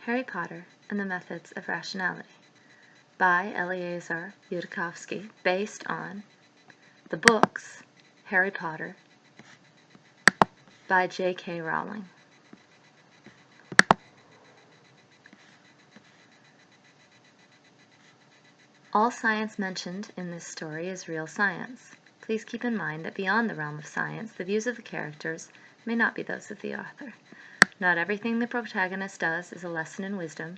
Harry Potter and the Methods of Rationality by Eliezer Yudkowsky, based on the books Harry Potter by J.K. Rowling. All science mentioned in this story is real science. Please keep in mind that beyond the realm of science, the views of the characters may not be those of the author. Not everything the protagonist does is a lesson in wisdom,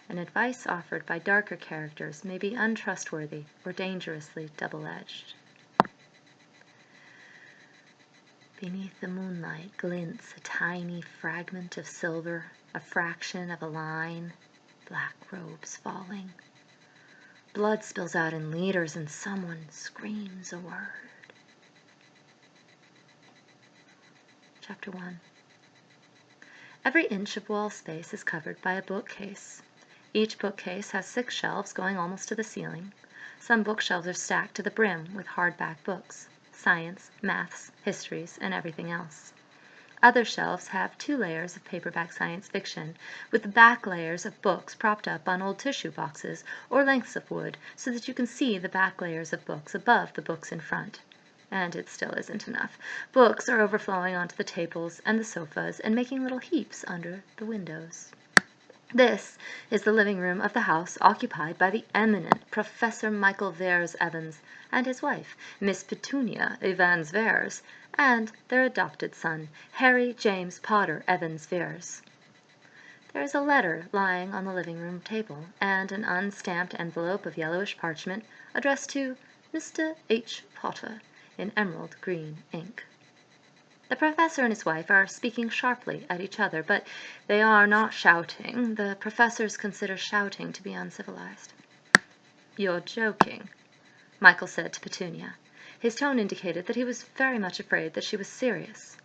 and advice offered by darker characters may be untrustworthy or dangerously double-edged. Beneath the moonlight glints a tiny fragment of silver, a fraction of a line, black robes falling. Blood spills out in liters and someone screams a word. Chapter 1. Every inch of wall space is covered by a bookcase. Each bookcase has 6 shelves going almost to the ceiling. Some bookshelves are stacked to the brim with hardback books, science, maths, histories, and everything else. Other shelves have 2 layers of paperback science fiction, with the back layers of books propped up on old tissue boxes or lengths of wood so that you can see the back layers of books above the books in front. And it still isn't enough. Books are overflowing onto the tables and the sofas and making little heaps under the windows. This is the living room of the house occupied by the eminent Professor Michael Vers Evans and his wife, Miss Petunia Evans Vers, and their adopted son, Harry James Potter Evans Vers. There is a letter lying on the living room table, and an unstamped envelope of yellowish parchment addressed to Mr. H. Potter in emerald green ink. The professor and his wife are speaking sharply at each other, but they are not shouting. The professors consider shouting to be uncivilized. "You're joking," Michael said to Petunia. His tone indicated that he was very much afraid that she was serious.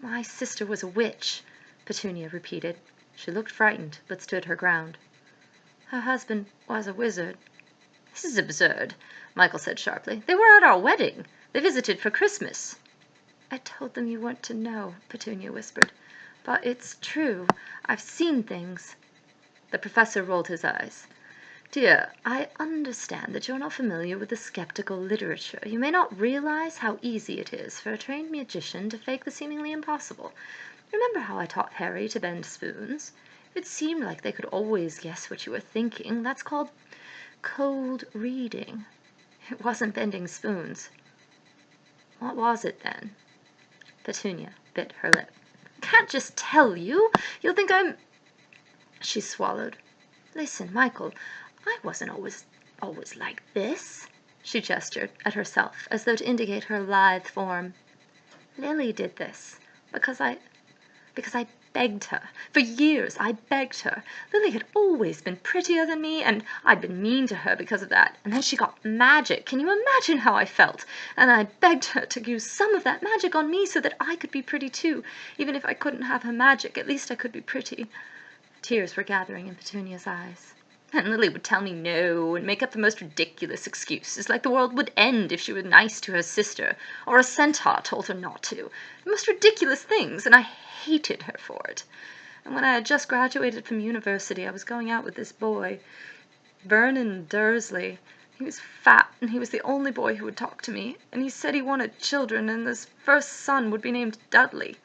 "My sister was a witch," Petunia repeated. She looked frightened, but stood her ground. "Her husband was a wizard." "This is absurd," Michael said sharply. "They were at our wedding. They visited for Christmas." "I told them you weren't to know," Petunia whispered. "But it's true. I've seen things." The professor rolled his eyes. "Dear, I understand that you're not familiar with the skeptical literature. You may not realize how easy it is for a trained magician to fake the seemingly impossible. Remember how I taught Harry to bend spoons? If it seemed like they could always guess what you were thinking, that's called cold reading. It wasn't bending spoons." "What was it, then?" Petunia bit her lip. "Can't just tell you. You'll think I'm—" She swallowed. "Listen, Michael, I wasn't always like this." She gestured at herself as though to indicate her lithe form. "Lily did this because I begged her. For years I begged her. Lily had always been prettier than me, and I'd been mean to her because of that. And then she got magic. Can you imagine how I felt? And I begged her to use some of that magic on me so that I could be pretty too. Even if I couldn't have her magic, at least I could be pretty." Tears were gathering in Petunia's eyes. "And Lily would tell me no, and make up the most ridiculous excuses, like the world would end if she were nice to her sister, or a centaur told her not to. The most ridiculous things, and I hated her for it. And when I had just graduated from university, I was going out with this boy, Vernon Dursley. He was fat, and he was the only boy who would talk to me, and he said he wanted children, and his first son would be named Dudley.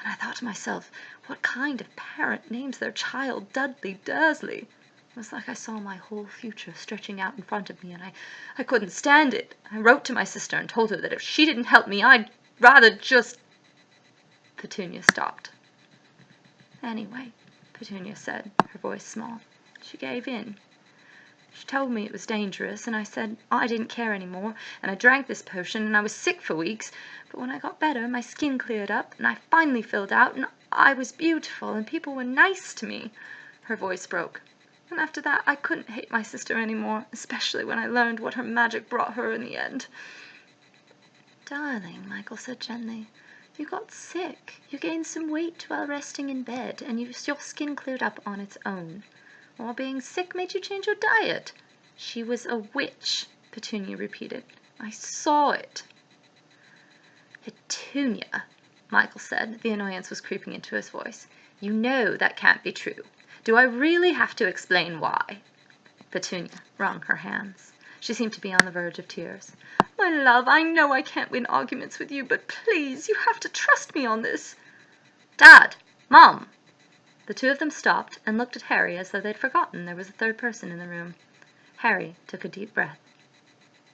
And I thought to myself, what kind of parent names their child Dudley Dursley? It was like I saw my whole future stretching out in front of me, and I couldn't stand it. I wrote to my sister and told her that if she didn't help me, I'd rather just—" Petunia stopped. "Anyway," Petunia said, her voice small, "she gave in. She told me it was dangerous, and I said I didn't care any more, and I drank this potion, and I was sick for weeks, but when I got better, my skin cleared up, and I finally filled out, and I was beautiful, and people were nice to me." Her voice broke. "And after that, I couldn't hate my sister any more, especially when I learned what her magic brought her in the end." "Darling," Michael said gently, "you got sick. You gained some weight while resting in bed, and your skin cleared up on its own. Or being sick made you change your diet." "She was a witch," Petunia repeated. "I saw it." "Petunia," Michael said. The annoyance was creeping into his voice. "You know that can't be true. Do I really have to explain why?" Petunia wrung her hands. She seemed to be on the verge of tears. "My love, I know I can't win arguments with you, but please, you have to trust me on this." "Dad! Mom!" The two of them stopped and looked at Harry as though they'd forgotten there was a third person in the room. Harry took a deep breath.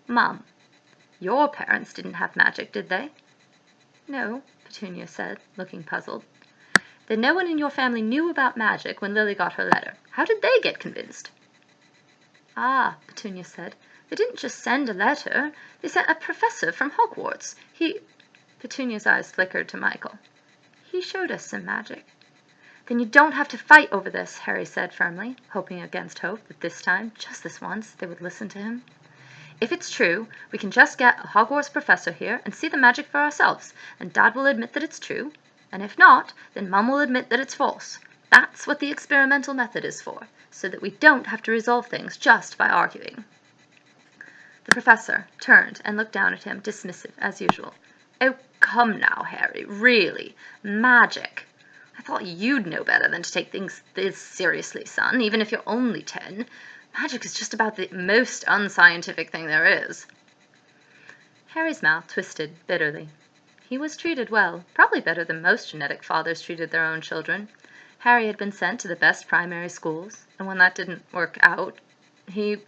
"Mom, your parents didn't have magic, did they?" "No," Petunia said, looking puzzled. "Then no one in your family knew about magic when Lily got her letter. How did they get convinced?" "Ah," Petunia said, "they didn't just send a letter. They sent a professor from Hogwarts. Petunia's eyes flickered to Michael. "He showed us some magic." "Then you don't have to fight over this," Harry said firmly, hoping against hope that this time, just this once, they would listen to him. "If it's true, we can just get a Hogwarts professor here and see the magic for ourselves, and Dad will admit that it's true, and if not, then Mum will admit that it's false. That's what the experimental method is for, so that we don't have to resolve things just by arguing." The professor turned and looked down at him, dismissive as usual. "Oh, come now, Harry, really. Magic. I thought you'd know better than to take things this seriously, son, even if you're only 10. Magic is just about the most unscientific thing there is." Harry's mouth twisted bitterly. He was treated well, probably better than most genetic fathers treated their own children. Harry had been sent to the best primary schools, and when that didn't work out, he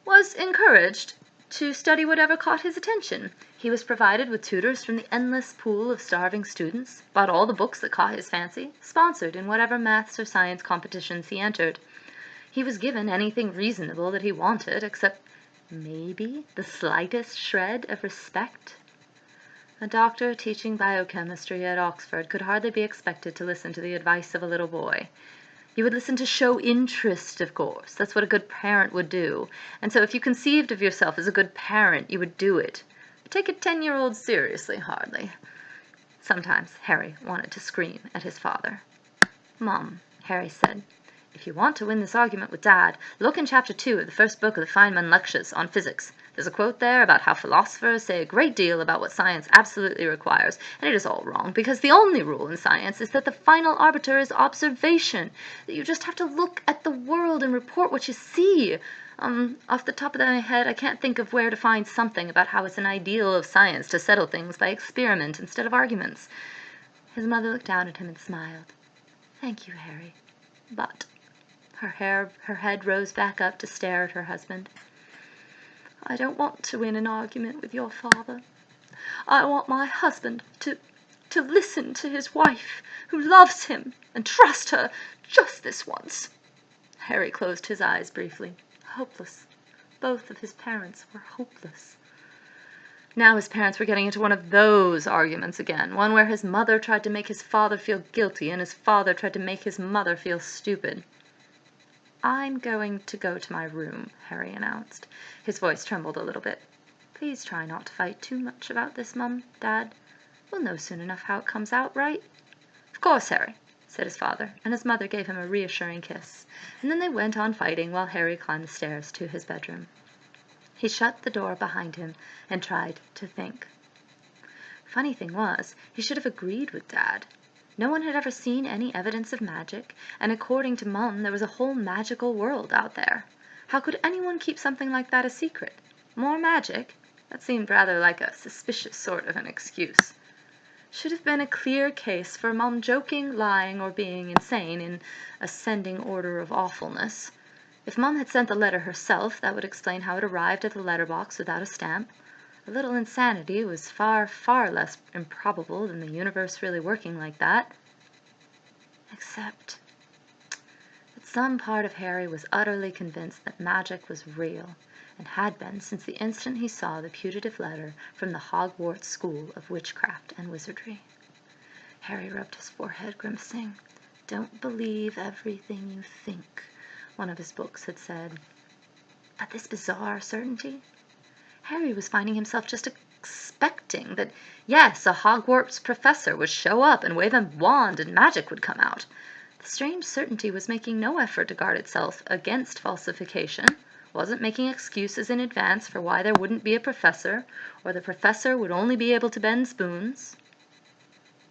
was encouraged to study whatever caught his attention. He was provided with tutors from the endless pool of starving students, bought all the books that caught his fancy, sponsored in whatever maths or science competitions he entered. He was given anything reasonable that he wanted, except maybe the slightest shred of respect. A doctor teaching biochemistry at Oxford could hardly be expected to listen to the advice of a little boy. You would listen to show interest, of course. That's what a good parent would do. And so if you conceived of yourself as a good parent, you would do it. But take a 10-year-old seriously, hardly. Sometimes Harry wanted to scream at his father. "Mom," Harry said, "if you want to win this argument with Dad, look in Chapter 2 of the first book of the Feynman Lectures on Physics. There's a quote there about how philosophers say a great deal about what science absolutely requires, and it is all wrong, because the only rule in science is that the final arbiter is observation, that you just have to look at the world and report what you see. Off the top of my head, I can't think of where to find something about how it's an ideal of science to settle things by experiment instead of arguments." His mother looked down at him and smiled. "Thank you, Harry. But—" Her head rose back up to stare at her husband. "I don't want to win an argument with your father. I want my husband to listen to his wife, who loves him, and trust her just this once." Harry closed his eyes briefly. Hopeless. Both of his parents were hopeless. Now his parents were getting into one of those arguments again, one where his mother tried to make his father feel guilty and his father tried to make his mother feel stupid. "I'm going to go to my room," Harry announced. His voice trembled a little bit. "Please try not to fight too much about this, Mum, Dad. We'll know soon enough how it comes out, right?" "Of course, Harry," said his father, and his mother gave him a reassuring kiss, and then they went on fighting while Harry climbed the stairs to his bedroom. He shut the door behind him and tried to think. Funny thing was, he should have agreed with Dad. No one had ever seen any evidence of magic, and according to Mum, there was a whole magical world out there. How could anyone keep something like that a secret? More magic? That seemed rather like a suspicious sort of an excuse. Should have been a clear case for Mum joking, lying, or being insane in ascending order of awfulness. If Mum had sent the letter herself, that would explain how it arrived at the letterbox without a stamp. A little insanity was far, far less improbable than the universe really working like that. Except that some part of Harry was utterly convinced that magic was real, and had been since the instant he saw the putative letter from the Hogwarts School of Witchcraft and Wizardry. Harry rubbed his forehead, grimacing. "Don't believe everything you think," one of his books had said. But this bizarre certainty? Harry was finding himself just expecting that, yes, a Hogwarts professor would show up and wave a wand and magic would come out. The strange certainty was making no effort to guard itself against falsification, wasn't making excuses in advance for why there wouldn't be a professor, or the professor would only be able to bend spoons.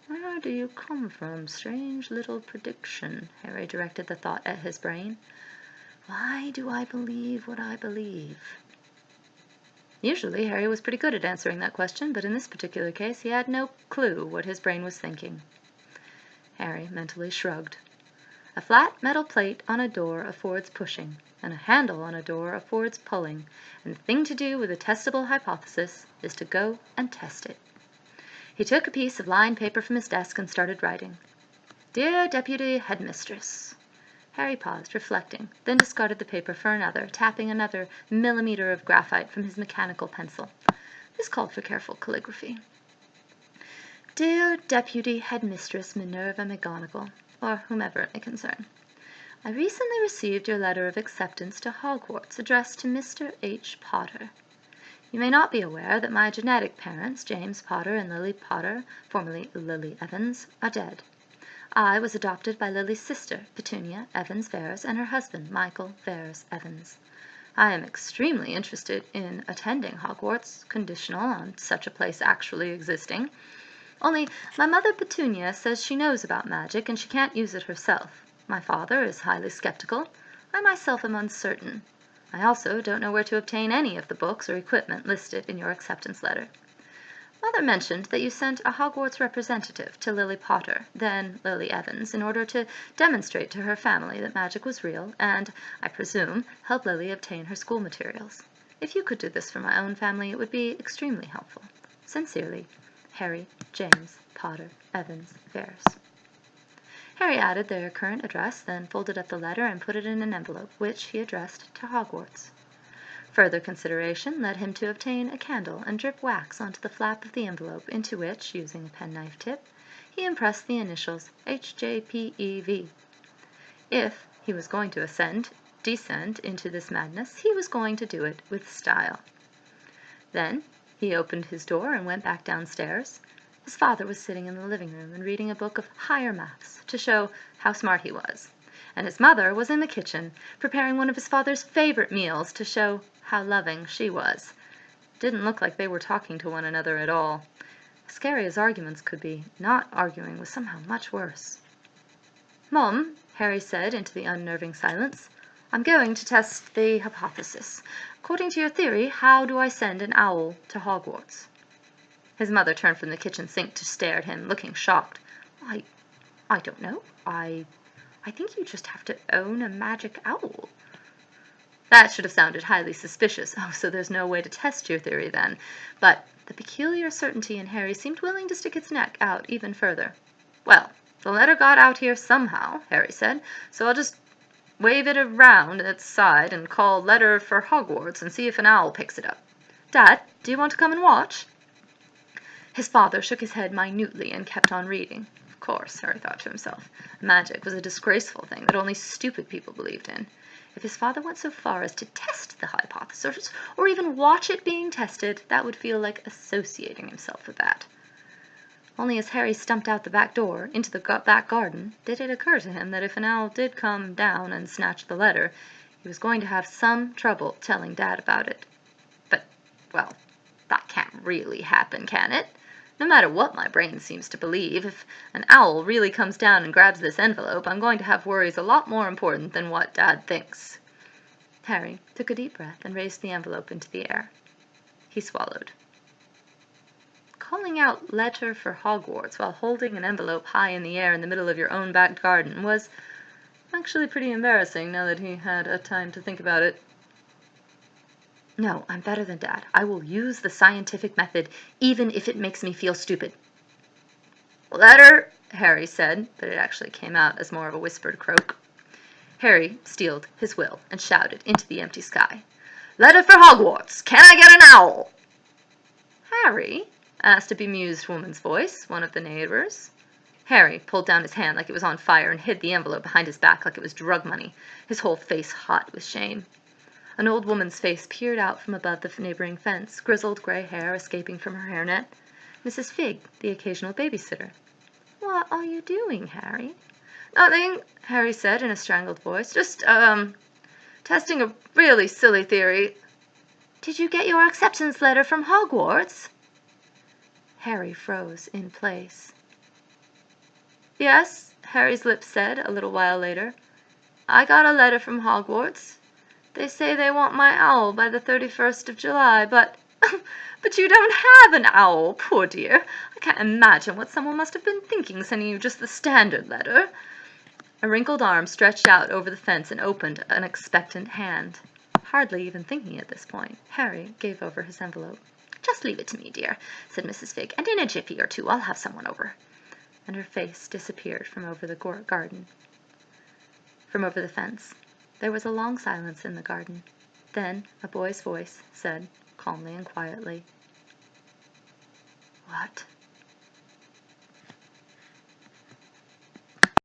Where do you come from, strange little prediction? Harry directed the thought at his brain. Why do I believe what I believe? Usually Harry was pretty good at answering that question, but in this particular case he had no clue what his brain was thinking. Harry mentally shrugged. A flat metal plate on a door affords pushing, and a handle on a door affords pulling, and the thing to do with a testable hypothesis is to go and test it. He took a piece of lined paper from his desk and started writing. Dear Deputy Headmistress. Harry paused, reflecting, then discarded the paper for another, tapping another millimeter of graphite from his mechanical pencil. This called for careful calligraphy. Dear Deputy Headmistress Minerva McGonagall, or whomever it may concern, I recently received your letter of acceptance to Hogwarts addressed to Mr. H. Potter. You may not be aware that my genetic parents, James Potter and Lily Potter, formerly Lily Evans, are dead. I was adopted by Lily's sister, Petunia Evans Ferrars, and her husband, Michael Ferrars Evans. I am extremely interested in attending Hogwarts, conditional on such a place actually existing. Only my mother Petunia says she knows about magic and she can't use it herself. My father is highly skeptical. I myself am uncertain. I also don't know where to obtain any of the books or equipment listed in your acceptance letter. Mother mentioned that you sent a Hogwarts representative to Lily Potter, then Lily Evans, in order to demonstrate to her family that magic was real and, I presume, help Lily obtain her school materials. If you could do this for my own family, it would be extremely helpful. Sincerely, Harry James Potter Evans Ferrars. Harry added their current address, then folded up the letter and put it in an envelope, which he addressed to Hogwarts. Further consideration led him to obtain a candle and drip wax onto the flap of the envelope, into which, using a penknife tip, he impressed the initials HJPEV. If he was going to descend into this madness, he was going to do it with style. Then he opened his door and went back downstairs. His father was sitting in the living room and reading a book of higher maths to show how smart he was, and his mother was in the kitchen preparing one of his father's favorite meals to show how loving she was. It didn't look like they were talking to one another at all. Scary as arguments could be, not arguing was somehow much worse. Mom, Harry said into the unnerving silence, I'm going to test the hypothesis. According to your theory, how do I send an owl to Hogwarts? His mother turned from the kitchen sink to stare at him, looking shocked. I don't know. I think you just have to own a magic owl. That should have sounded highly suspicious. Oh, so there's no way to test your theory then. But the peculiar certainty in Harry seemed willing to stick its neck out even further. Well, the letter got out here somehow, Harry said, so I'll just wave it around its side and call letter for Hogwarts and see if an owl picks it up. Dad, do you want to come and watch? His father shook his head minutely and kept on reading. Of course, Harry thought to himself, magic was a disgraceful thing that only stupid people believed in. If his father went so far as to test the hypothesis, or even watch it being tested, that would feel like associating himself with that. Only as Harry stumped out the back door, into the back garden, did it occur to him that if an owl did come down and snatch the letter, he was going to have some trouble telling Dad about it. But, well, that can't really happen, can it? No matter what my brain seems to believe, if an owl really comes down and grabs this envelope, I'm going to have worries a lot more important than what Dad thinks. Harry took a deep breath and raised the envelope into the air. He swallowed. Calling out letter for Hogwarts while holding an envelope high in the air in the middle of your own back garden was actually pretty embarrassing now that he had a time to think about it. No, I'm better than Dad. I will use the scientific method, even if it makes me feel stupid. Letter, Harry said, but it actually came out as more of a whispered croak. Harry steeled his will and shouted into the empty sky. Letter for Hogwarts! Can I get an owl? Harry, asked a bemused woman's voice, one of the neighbors. Harry pulled down his hand like it was on fire and hid the envelope behind his back like it was drug money, his whole face hot with shame. An old woman's face peered out from above the neighboring fence, grizzled gray hair escaping from her hairnet. Mrs. Figg, the occasional babysitter. What are you doing, Harry? Nothing, Harry said in a strangled voice. Just, testing a really silly theory. Did you get your acceptance letter from Hogwarts? Harry froze in place. "Yes," Harry's lips said, a little while later. "I got a letter from Hogwarts. They say they want my owl by the 31st of July, but but you don't have an owl, poor dear. I can't imagine what someone must have been thinking sending you just the standard letter." A wrinkled arm stretched out over the fence and opened an expectant hand. Hardly even thinking at this point, Harry gave over his envelope. "Just leave it to me, dear," said Mrs. Figg, "and in a jiffy or two I'll have someone over." And her face disappeared from over the fence. There was a long silence in the garden. Then a boy's voice said, calmly and quietly, "What?"